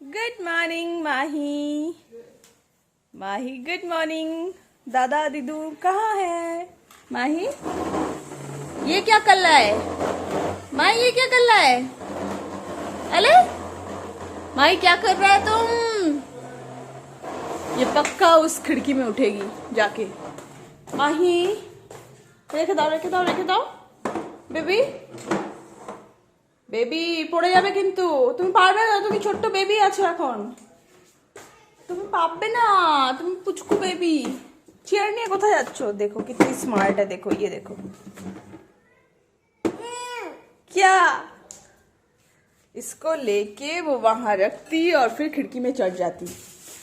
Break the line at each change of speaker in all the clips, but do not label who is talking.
Good morning माही। माही good morning. दादा दीदू कहाँ है? माही ये क्या कर रहा है? माही ये क्या कर रहा है? अरे माही क्या कर रहा है तुम? ये पक्का उस खिड़की में उठेगी जाके। माही রেখে দাও বেবি। বেবি পড়ে যাবে কিন্তু, তুমি পারবে না, তুমি ছোট্ট বেবি আছো এখন, তুমি পারবে না, তুমি পুচকু বেবি। চেয়ার নিয়ে কোথায় যাচ্ছ? देखो कितनी स्मार्ट है, देखो ये देखो क्या, इसको लेके वो वहां रखती और फिर खिड़की में चढ़ जाती।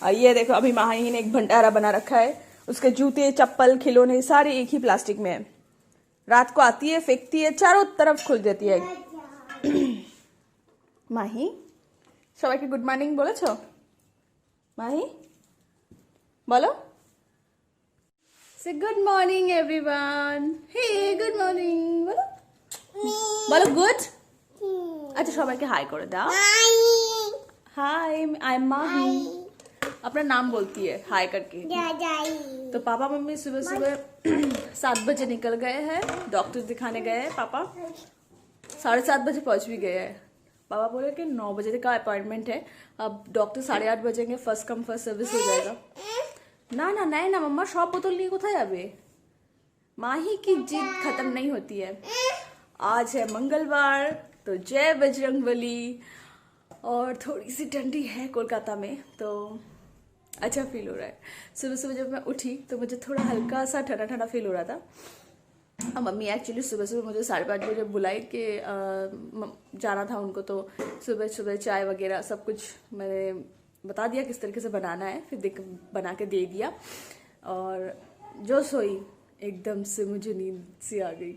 और ये देखो अभी माही ने एक भंडारा बना रखा है, उसके जूते चप्पल खिलौने सारे एक ही प्लास्टिक में है। रात को आती है, फेंकती है, चारों तरफ खुल देती है। माही সবাইকে গুড মর্নিং বলেছো? মাহি বলো, সে good morning everyone. Hey good morning বলো, বলো গুড। আচ্ছা সবাইকে হাই করে দাও। Hi I am Mahi. अपना नाम बोलती है हाय करके। तो पापा मम्मी सुबह सुबह 7 बजे निकल गए हैं, डॉक्टर दिखाने गए हैं। पापा 7:30 बजे पहुंच भी गए हैं। पापा बोले कि 9 बजे का अपॉइंटमेंट है, अब डॉक्टर 8:30 बजेंगे, फर्स्ट कम फर्स्ट सर्विस हो जाएगा। ना ना नहीं ना मम्मा, सब बोतल नहीं कोথায় যাবে? माही की जिद खत्म नहीं होती है। आज है मंगलवार, तो जय बजरंगबली। और थोड़ी सी ठंडी है कोलकाता में, तो अच्छा फील हो रहा है। सुबह सुबह जब मैं उठी तो मुझे थोड़ा हल्का सा ठंडा ठंडा फील हो रहा था। मम्मी एक्चुअली सुबह सुबह मुझे 5:30 बजे बुलाई कि जाना था उनको, तो सुबह सुबह चाय वगैरह सब कुछ मैंने बता दिया किस तरीके से बनाना है, फिर बना के दे दिया। और जो सोई एकदम से मुझे नींद सी आ गई।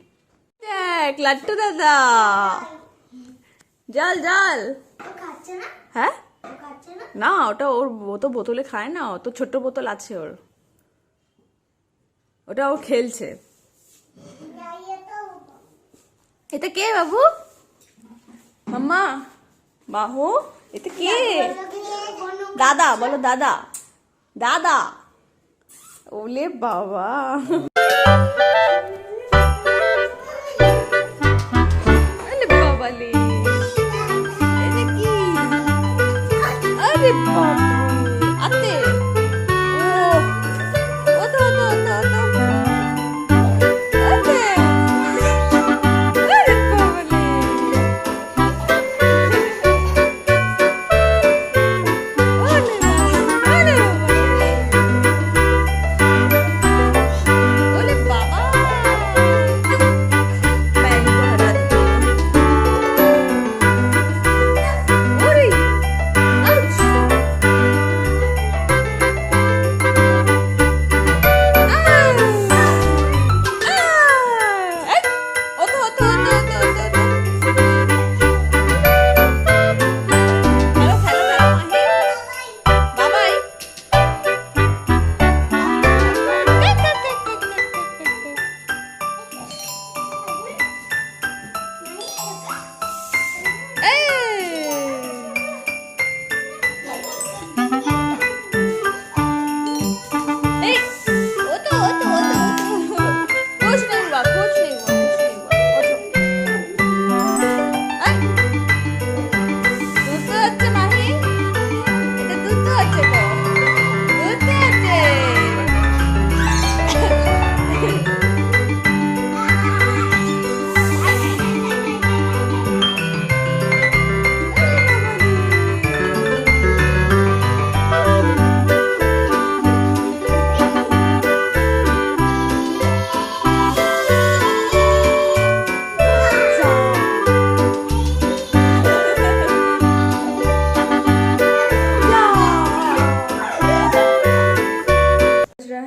लट्टू दादा জল জল হ্যাঁ না, ওটা ওর, ও তো বোতলে খায় না, ও তো ছোট্ট বোতল আছে ওর, ওটা ও খেলছে। এটা কে বাবু? মাম্মা বাহু এটা কে? দাদা বলো, দাদা দাদা। ওলে বাবা আতে ও তো আতে আরে বাবলে ওলে আরে ওলে বাবা मैं इनको हटा देती हूँ। ओरे आउच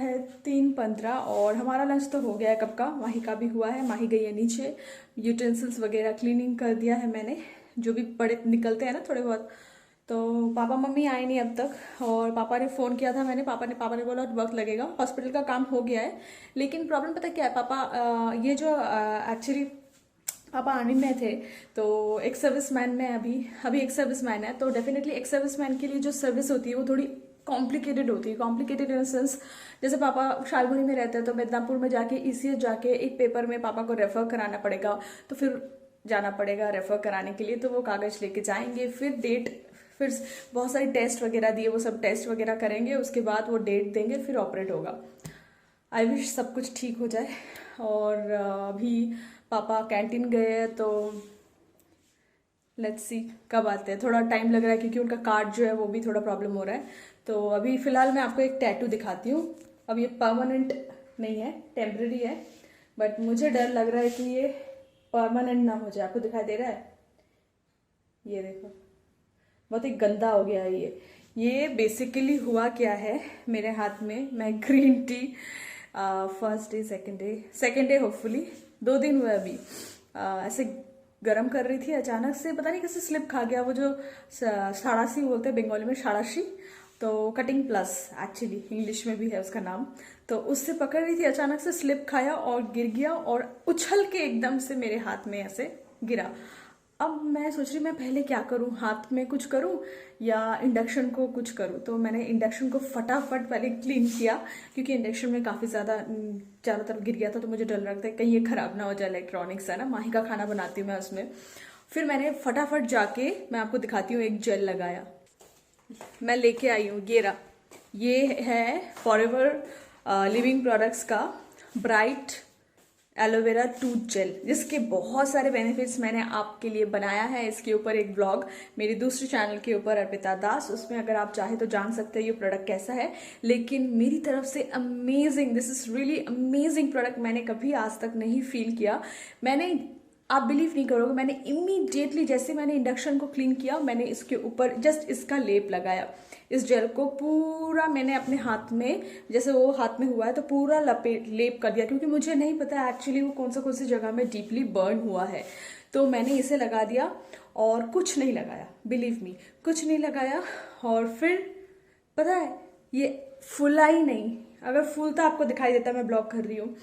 है 3:15 और हमारा लंच तो हो गया है कब का। माही का भी हुआ है, माही गई है नीचे, यूटेंसिल्स वगैरह क्लीनिंग कर दिया है मैंने, जो भी बड़े निकलते हैं ना थोड़े बहुत। तो पापा मम्मी आए नहीं अब तक, और पापा ने फ़ोन किया था मैंने, पापा ने बोला वक्त लगेगा, हॉस्पिटल का काम हो गया है। लेकिन प्रॉब्लम पता क्या है, पापा ये जो एक्चुअली पापा आर्मी में थे, तो एक सर्विसमैन में अभी एक सर्विसमैन है, तो डेफिनेटली एक सर्विसमैन के लिए जो सर्विस होती है वो थोड़ी कॉम्प्लिकेटेड होती है। कॉम्प्लिकेटेड इन द सेंस, जैसे पापा शालबनी में रहते हैं तो मिदनापुर में जाके ईसीएस जाके एक पेपर में पापा को रेफर कराना पड़ेगा, तो फिर जाना पड़ेगा रेफर कराने के लिए, तो वो कागज लेके जाएंगे, फिर डेट, फिर बहुत सारी टेस्ट वगैरह दिए, वो सब टेस्ट वगैरह करेंगे, उसके बाद वो डेट देंगे, फिर ऑपरेट होगा। आई विश सब कुछ ठीक हो जाए। और अभी पापा कैंटीन गए हैं, तो लेट्स सी कब आते हैं। थोड़ा टाइम लग रहा है क्योंकि उनका कार्ड जो है वो भी थोड़ा प्रॉब्लम हो रहा है। तो अभी फिलहाल मैं आपको एक टैटू दिखाती हूँ। अब ये परमानेंट नहीं है, टेम्पररी है, बट मुझे डर लग रहा है कि ये परमानेंट ना हो जाए। आपको दिखाई दे रहा है? ये देखो, बहुत ही गंदा हो गया है ये बेसिकली हुआ क्या है मेरे हाथ में, मैं green tea first day second day hopefully 2 दिन हुए अभी, ऐसे गरम कर रही थी, अचानक से पता नहीं कैसे स्लिप खा गया। वो जो साड़ासी बोलते हैं बंगाली में, साड़ासी, तो कटिंग प्लस एक्चुअली इंग्लिश में भी है उसका नाम। तो उससे पकड़ रही थी, अचानक से स्लिप खाया और गिर गया, और उछल के एकदम से मेरे हाथ में ऐसे गिरा। अब मैं सोच रही मैं पहले क्या करूं, हाथ में कुछ करूं या इंडक्शन को कुछ करूं। तो मैंने इंडक्शन को फटाफट पहले क्लीन किया, क्योंकि इंडक्शन में काफ़ी ज़्यादा चारों तरफ गिर गया था, तो मुझे डर लगता है कहीं ये ख़राब ना हो जाए। इलेक्ट्रॉनिक्स है ना, माही का खाना बनाती हूँ मैं उसमें। फिर मैंने फटाफट जाके, मैं आपको दिखाती हूँ, एक जेल लगाया, मैं लेके आई हूँ। ये है फॉरएवर लिविंग प्रोडक्ट्स का ब्राइट एलोवेरा टूथ जेल, जिसके बहुत सारे बेनिफिट्स मैंने आपके लिए बनाया है। इसके ऊपर एक ब्लॉग मेरी दूसरी चैनल के ऊपर अर्पिता दास, उसमें अगर आप चाहे तो जान सकते हैं ये प्रोडक्ट कैसा है। लेकिन मेरी तरफ से amazing, this is really amazing product, मैंने कभी आज तक नहीं फील किया। आप बिलीव नहीं करोगे, मैंने इमीडिएटली जैसे मैंने इंडक्शन को क्लीन किया, मैंने इसके ऊपर जस्ट इसका लेप लगाया। इस जेल को पूरा मैंने अपने हाथ में, जैसे वो हाथ में हुआ है, तो पूरा लेप कर दिया, क्योंकि मुझे नहीं पता एक्चुअली वो कौन सी जगह में डीपली बर्न हुआ है। तो मैंने इसे लगा दिया और कुछ नहीं लगाया, बिलीव मी, कुछ नहीं लगाया। और फिर पता है ये फूला ही नहीं, अगर फूलता आपको दिखाई देता, मैं ब्लॉग कर रही हूँ,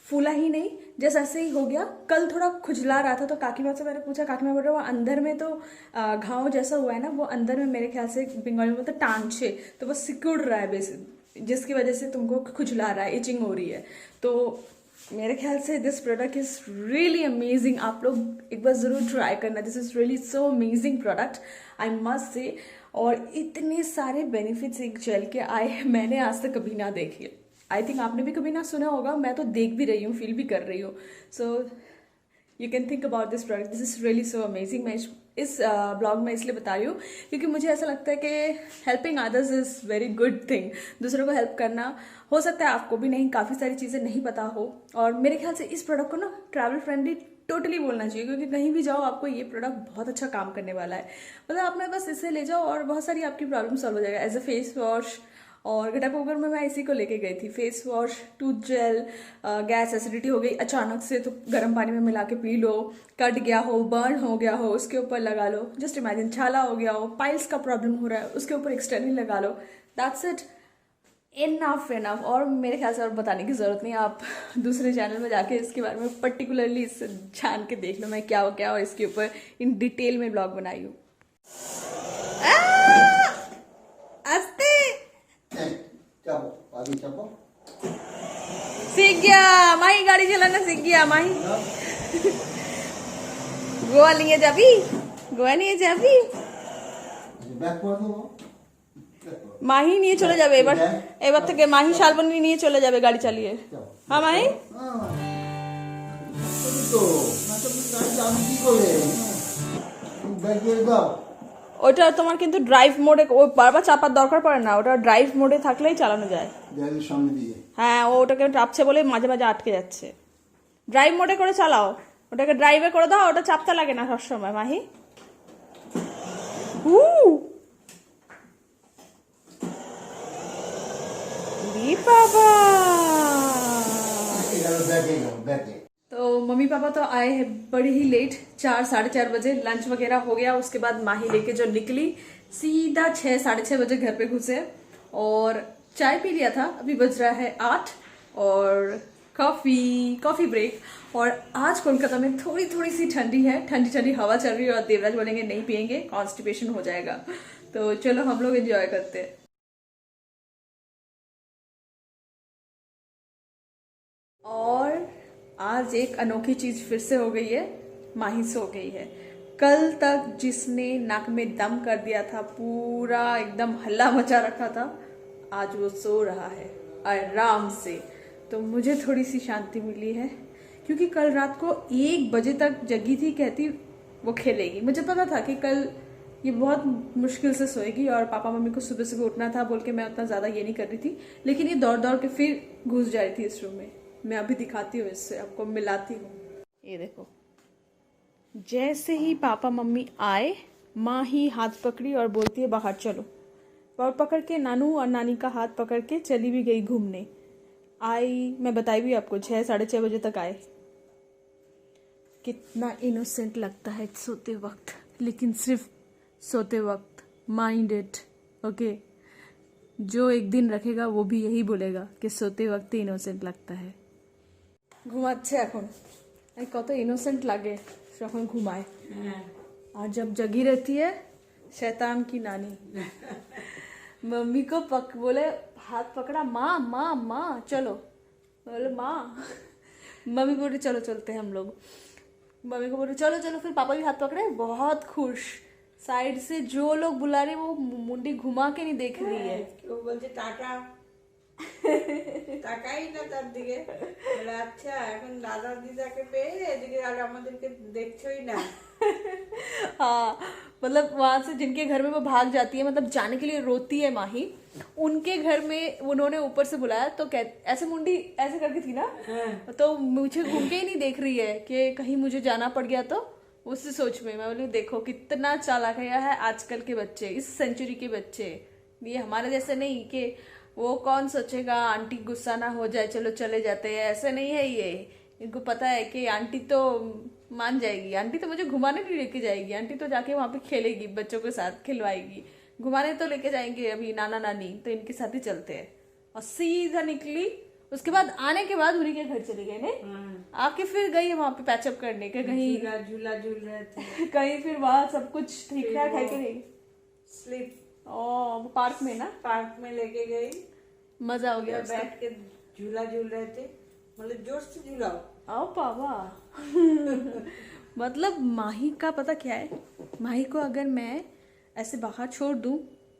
फूला ही नहीं, जैसे ऐसे ही हो गया। कल थोड़ा खुजला रहा था, तो काकी माँ से मैंने पूछा, काकी माँ बोल रहा वो अंदर में तो घाव जैसा हुआ है ना, वो अंदर में मेरे ख्याल से बंगाली में तो टांचे, तो वो सिकुड़ रहा है बेसिक, जिसकी वजह से तुमको खुजला रहा है, इचिंग हो रही है। तो मेरे ख्याल से this product is really amazing, आप लोग एक बार जरूर ट्राई करना। This is really so amazing product, I must say. और इतने सारे बेनिफिट्स एक जेल के आए, मैंने आज तक कभी ना देखे। आई थिंक आपने भी कभी ना सुना होगा, मैं तो देख भी रही हूँ, फील भी कर रही हूँ। So you can think about this product, this is really so amazing. मैं इस ब्लॉग में इसलिए बता रही हूँ क्योंकि मुझे ऐसा लगता है कि helping others is very good thing. दूसरों को हेल्प करना, हो सकता है आपको भी नहीं, काफ़ी सारी चीज़ें नहीं पता हो। और मेरे ख्याल से इस प्रोडक्ट को ना ट्रैवल फ्रेंडली टोटली बोलना चाहिए, क्योंकि कहीं भी जाओ आपको ये प्रोडक्ट बहुत अच्छा काम करने वाला है। मतलब आप बस इसे ले जाओ और बहुत सारी आपकी प्रॉब्लम सॉल्व हो जाएगा। एज अ फेस वॉश, और घटापोकर में मैं इसी को लेके गई थी, face wash, tooth gel, gas acidity हो गई अचानक से तो गर्म पानी में मिला के पी लो, कट गया हो, बर्न हो गया हो, उसके ऊपर लगा लो। जस्ट इमेजिन, छाला हो गया हो, पाइल्स का प्रॉब्लम हो रहा है, उसके ऊपर एक्सटर्नली लगा लो, दैट्स इट, इनफ। और मेरे ख्याल से और बताने की जरूरत नहीं, आप दूसरे चैनल में जाके इसके बारे में पर्टिकुलरली इससे जान के देख लो मैं क्या हो क्या, और इसके ऊपर इन डिटेल में ब्लॉग बनाई हूँ। सीख गया माही, गाड़ी चलाना सीख गया माही। गोवा लिए जाबी, गोवा নিয়ে যাবি, মাহি নিয়ে চলে যাবে এবার থেকে, মাহি শালবনী নিয়ে চলে যাবে গাড়ি চালিয়ে। হ্যাঁ মাহি, ওটা তোমার কিন্তু ড্রাইভ মোডে, ও বারবার চাপার দরকার পড়ে না, ওটা ড্রাইভ মোডে থাকলেই চালানো যায়। হ্যাঁ, ও ওটাকে চাপছে বলে মাঝে মাঝে আটকে যাচ্ছে। ড্রাইভ মোডে করে চালাও, ওটাকে ড্রাইভে করে দাও, ওটা চাপতে লাগে না সবসময়। মাহি बाबा। तो मम्मी पापा तो आए हैं बड़ी ही लेट, 4 साढ़े 4 बजे, लंच वगैरह हो गया। उसके बाद माही लेके जो निकली, सीधा 6 साढ़े 6 बजे घर पे घुसे और चाय पी लिया था। अभी बज रहा है 8 और कॉफी ब्रेक। और आज कोलकाता में थोड़ी थोड़ी सी ठंडी है, ठंडी ठंडी हवा चल रही है और देवराज बोलेंगे नहीं पियेंगे, कॉन्स्टिपेशन हो जाएगा। तो चलो हम लोग एंजॉय करते हैं। और आज एक अनोखी चीज फिर से हो गई है, माही सो गई है। कल तक जिसने नाक में दम कर दिया था, पूरा एकदम हल्ला मचा रखा था, आज वो सो रहा है आराम से। तो मुझे थोड़ी सी शांति मिली है, क्योंकि कल रात को 1 बजे तक जगी थी, कहती वो खेलेगी। मुझे पता था कि कल ये बहुत मुश्किल से सोएगी और पापा मम्मी को सुबह सुबह उठना था बोल के मैं उतना ज़्यादा ये नहीं कर रही थी, लेकिन ये दौड़ दौड़ के फिर घुस जा रही थी इस रूम में। मैं अभी दिखाती हूँ, इससे आपको मिलाती हूँ। ये देखो, जैसे ही पापा मम्मी आए, माँ ही हाथ पकड़ी और बोलती है बाहर चलो, और पकड़ के नानू और नानी का हाथ पकड़ के चली भी गई घूमने। आई, मैं बताई भी आपको, 6-6:30 बजे तक आए। कितना इनोसेंट लगता है सोते वक्त, लेकिन सिर्फ सोते वक्त। Mind it, okay. जो एक दिन रखेगा वो भी यही बोलेगा कि सोते वक्त ही इनोसेंट लगता है। घुमाচ্ছে এখন, কত इनोसेंट लगे যখন घुमाए, और जब जगी रहती है शैतान की नानी। मम्मी को बोले हाथ पकड़ा, माँ माँ माँ चलो, बोले माँ। मम्मी बोले चलो चलते हैं हम लोग। मम्मी को बोले चलो चलो, फिर पापा भी हाथ पकड़े, बहुत खुश। साइड से जो लोग बुला रहे वो मुंडी घुमा के नहीं देख रही है।
वो बोलते टाटा, তাকাই না তার দিকে। বলে আচ্ছা এখন দাদা দিদাকে পেয়ে এদিকে আর আমাদেরকে দেখছোই না।
हाँ, मतलब वहां से जिनके घर में वो भाग जाती है, मतलब जाने के लिए रोती है माही, उनके घर में उन्होंने ऊपर से बुलाया तो ऐसे मुंडी ऐसे करके थी ना, तो मुझे घूम के ही नहीं देख रही है कि कहीं मुझे जाना पड़ गया तो। उस सोच में मैं बोली देखो कितना चालाक है आजकल के बच्चे, इस सेंचुरी के बच्चे। ये हमारे जैसे नहीं कि वो कौन सोचेगा आंटी गुस्सा ना हो जाए चलो चले जाते हैं, ऐसे नहीं है ये। इनको पता है कि आंटी तो मान जाएगी, आंटी तो मुझे घुमाने भी लेके जाएगी, आंटी तो जाके वहां पे खेलेगी, बच्चों के साथ खिलवाएगी। घुमाने तो लेके जाएंगे अभी नाना नानी, तो इनके साथ ही चलते हैं। और सीधा निकली, उसके बाद आने के बाद उन्हीं के घर चली गई ने, आके फिर गई वहां पे पैचअप करने के, कहीं
झूला झूल रहे थे
कहीं फिर वहां सब कुछ ठीक ठाक है कि नहीं।
स्लिप
पार्क में ना,
पार्क में लेके गई,
मजा हो गया।
बैठ के झूला झूल रहे थे, मतलब जोर से झूलाओ।
आओ पापा। मतलब माही का पता क्या है, माही को अगर मैं ऐसे बाहर छोड़ दूं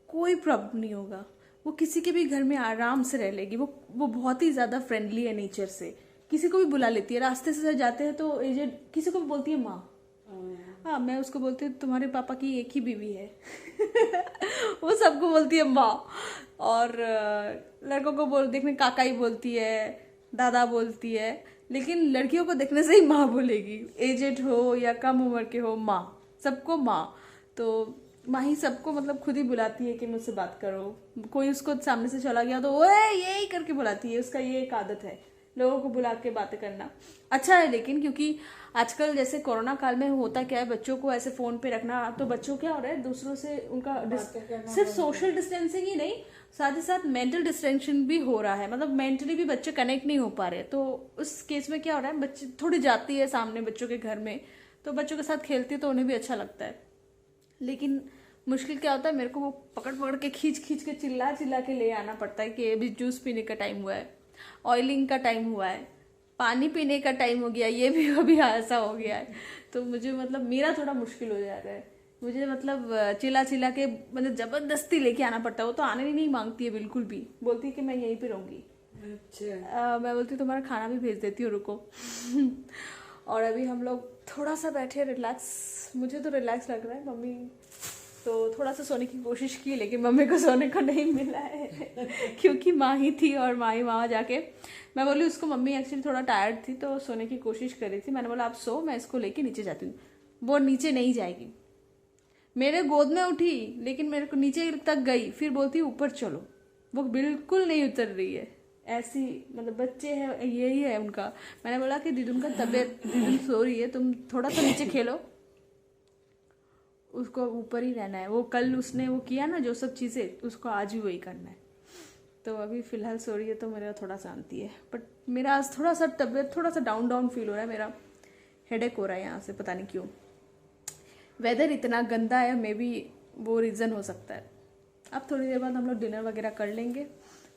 कोई प्रॉब्लम नहीं होगा, वो किसी के भी घर में आराम से रह लेगी। वो बहुत ही ज्यादा फ्रेंडली है नेचर से, किसी को भी बुला लेती है। रास्ते से जाते हैं तो एजेड किसी को भी बोलती है माँ। हाँ, मैं उसको बोलती हूँ तुम्हारे पापा की एक ही बीवी है। वो सबको बोलती है माँ। और लड़कों को देखने काका ही बोलती है, दादा बोलती है, लेकिन लड़कियों को देखने से ही माँ बोलेगी। एजेड हो या कम उम्र के हो, माँ, सबको माँ। तो माँ ही सबको मतलब खुद ही बुलाती है कि मुझसे बात करो। कोई उसको सामने से चला गया तो ओए यही करके बुलाती है, उसका ये एक आदत है लोगों को बुला के बातें करना। अच्छा है, लेकिन क्योंकि आजकल जैसे कोरोना काल में होता क्या है, बच्चों को ऐसे फोन पे रखना, तो बच्चों क्या हो रहा है दूसरों से उनका सिर्फ सोशल डिस्टेंसिंग ही नहीं, साथ ही साथ मेंटल डिस्टेंशन भी हो रहा है। मतलब मेंटली भी बच्चे कनेक्ट नहीं हो पा रहे। तो उस केस में क्या हो रहा है, बच्चे थोड़ी जाती है सामने बच्चों के घर में, तो बच्चों के साथ खेलती है तो उन्हें भी अच्छा लगता है। लेकिन मुश्किल क्या होता है, मेरे को वो पकड़ पकड़ के खींच खींच के चिल्ला चिल्ला के ले आना पड़ता है कि अभी जूस पीने का टाइम हुआ है, ऑयलिंग का टाइम हुआ है, पानी पीने का टाइम हो गया, ये भी अभी ऐसा हो गया है। तो मुझे मतलब मेरा थोड़ा मुश्किल हो जा रहा है। मुझे मतलब चिल्ला चिल्ला के मतलब जबरदस्ती लेके आना पड़ता है। वो तो आने ही नहीं मांगती है बिल्कुल भी, बोलती है कि मैं यहीं पे रहूंगी। अच्छा। मैं बोलती हूँ तुम्हारा खाना भी भेज देती हूँ, रुको। और अभी हम लोग थोड़ा सा बैठे रिलैक्स, मुझे तो रिलैक्स लग रहा है। मम्मी तो थोड़ा सा सोने की कोशिश की, लेकिन मम्मी को सोने को नहीं मिला है। क्योंकि माँ ही थी और माँ ही वहाँ जाके, मैं बोली उसको, मम्मी एक्चुअली थोड़ा टायर्ड थी तो सोने की कोशिश कर रही थी। मैंने बोला आप सो, मैं इसको लेके नीचे जाती हूँ। वो नीचे नहीं जाएगी, मेरे गोद में उठी लेकिन मेरे को नीचे तक गई, फिर बोलती ऊपर चलो। वो बिल्कुल नहीं उतर रही है। ऐसी मतलब बच्चे हैं, यही है उनका। मैंने बोला कि दीदुन का तबीयत, दीदुन सो रही है, तुम थोड़ा सा नीचे खेलो, उसको ऊपर ही रहना है। वो कल उसने वो किया ना जो सब चीजें, उसको आज भी वही करना है। तो अभी फ़िलहाल सो रही है तो मेरा थोड़ा शांति है, बट मेरा आज थोड़ा सा तबीयत थोड़ा सा डाउन डाउन फील हो रहा है, मेरा हेडेक हो रहा है यहाँ से, पता नहीं क्यों। वेदर इतना गंदा है, मे बी वो रीज़न हो सकता है। अब थोड़ी देर बाद हम लोग डिनर वगैरह कर लेंगे।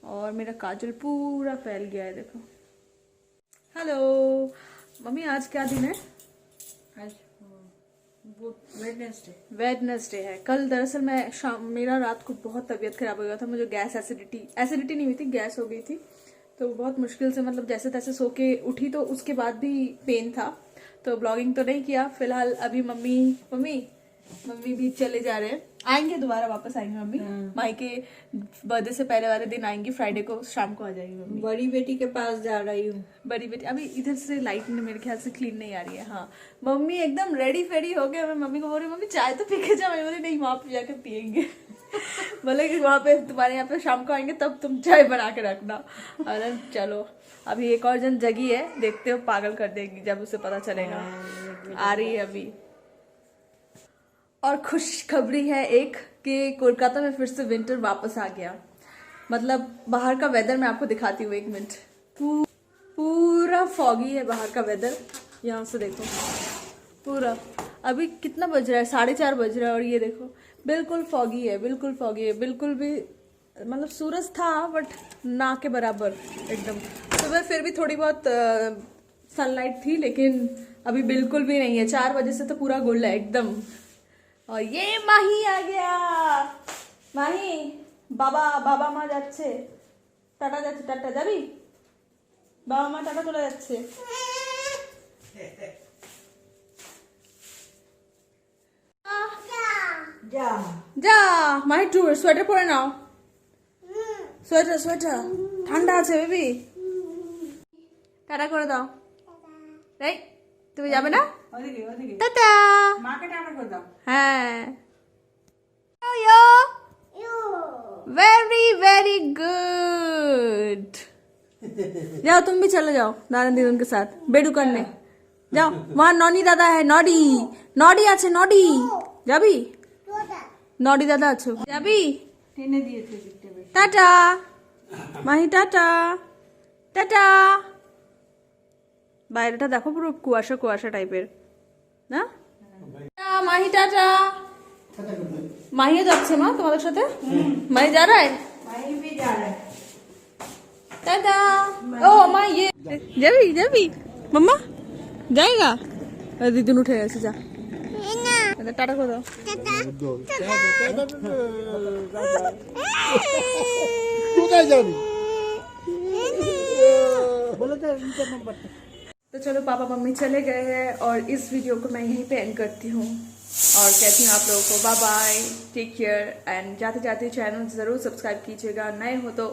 और मेरा काजल पूरा फैल गया है, देखो। हेलो मम्मी, आज क्या दिन है?
आज वो
वेडनेसडे है। कल दरअसल मैं मेरा रात को बहुत तबीयत खराब हो गया था, मुझे गैस एसिडिटी नहीं हुई थी, गैस हो गई थी। तो बहुत मुश्किल से मतलब जैसे तैसे सो के उठी, तो उसके बाद भी पेन था, तो ब्लॉगिंग तो नहीं किया। फिलहाल अभी मम्मी भी चले जा रहे हैं, आएंगे दोबारा, वापस आएंगे मम्मी। माई के बर्थडे से पहले वाले दिन आएंगी, फ्राइडे को शाम को आ जाएगी मम्मी।
बड़ी बेटी के पास जा रही हूँ।
बड़ी बेटी अभी इधर से लाइट मेरे ख्याल से क्लीन नहीं आ रही है। हाँ, मम्मी एकदम रेडी फेडी हो गए। मैं मम्मी को बोल रही मम्मी चाय तो पी के जाओ, बोली नहीं वहां पे जाके पियेंगे। बोले कि वहां पे तुम्हारे यहाँ पे शाम को आएंगे तब तुम चाय बना के रखना। अरे चलो, अभी एक और जन जगी है, देखते हो पागल कर देगी जब उसे पता चलेगा। आ रही है अभी। और खुशखबरी है एक कि कोलकाता में फिर से विंटर वापस आ गया। मतलब बाहर का वेदर मैं आपको दिखाती हूँ, एक मिनट। पूरा फॉगी है बाहर का वेदर, यहाँ से देखो पूरा। अभी कितना बज रहा है? 4:30 बज रहा है, और ये देखो बिल्कुल फॉगी है, बिल्कुल फॉगी है, बिल्कुल भी मतलब सूरज था बट ना के बराबर एकदम। सुबह फिर भी थोड़ी बहुत सनलाइट थी, लेकिन अभी बिल्कुल भी नहीं है। 4 बजे से तो पूरा गुल है एकदम। और ये माही आ गया। माही, বাবা মা যাচ্ছে, টাটা যাচ্ছে, টাটা যাবি? বাবা মা টাটা চলে যাচ্ছে।
जा
যা মাহি, টু সোয়েটার পরে নাও। সোয়েটার ঠান্ডা আছে বেবি। টাটা করে দাও। এই তুমি যাবে না?
ওদিকে ওদিকে
টাটা।
মাকে টাটা করে দাও।
হ্যাঁ, वेरी वेरी गुड। जाओ तुम भी चले जाओ नारायण दीदी उनके साथ बेडू करने जाओ। वहां नॉनी दादा है, नॉडी আছে नॉडी। যাবি? নডি দাদা আছো, যাবি?
টেনে দিয়েছে দিকটা বেশ।
Tata Mahi, tata tata. বাইরেটা দেখো পুরো কুয়াশা কুয়াশা টাইপের না? মাহি টাটা। মাহিও যাচ্ছে মা তোমাদের সাথে? মাহি जा रहा है?
माही भी जा रहा है।
टाटा। ओ মা ये যাবি মাম্মা जाएगा? দিদুন উঠে গেছে, যা টাটা করে দাও।
কোথায় যাবি?
तो चलो पापा मम्मी चले गए हैं, और इस वीडियो को मैं यहीं पे एंड करती हूँ और कहती हूँ आप लोगों को bye bye, take care. And जाते जाते चैनल ज़रूर सब्सक्राइब कीजिएगा, नए हो तो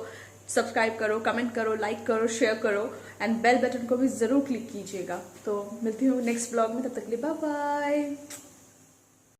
सब्सक्राइब करो, कमेंट करो, लाइक करो, शेयर करो, एंड बेल बटन को भी ज़रूर क्लिक कीजिएगा। तो मिलती हूँ नेक्स्ट ब्लॉग में, तब तक के लिए बाय बाय।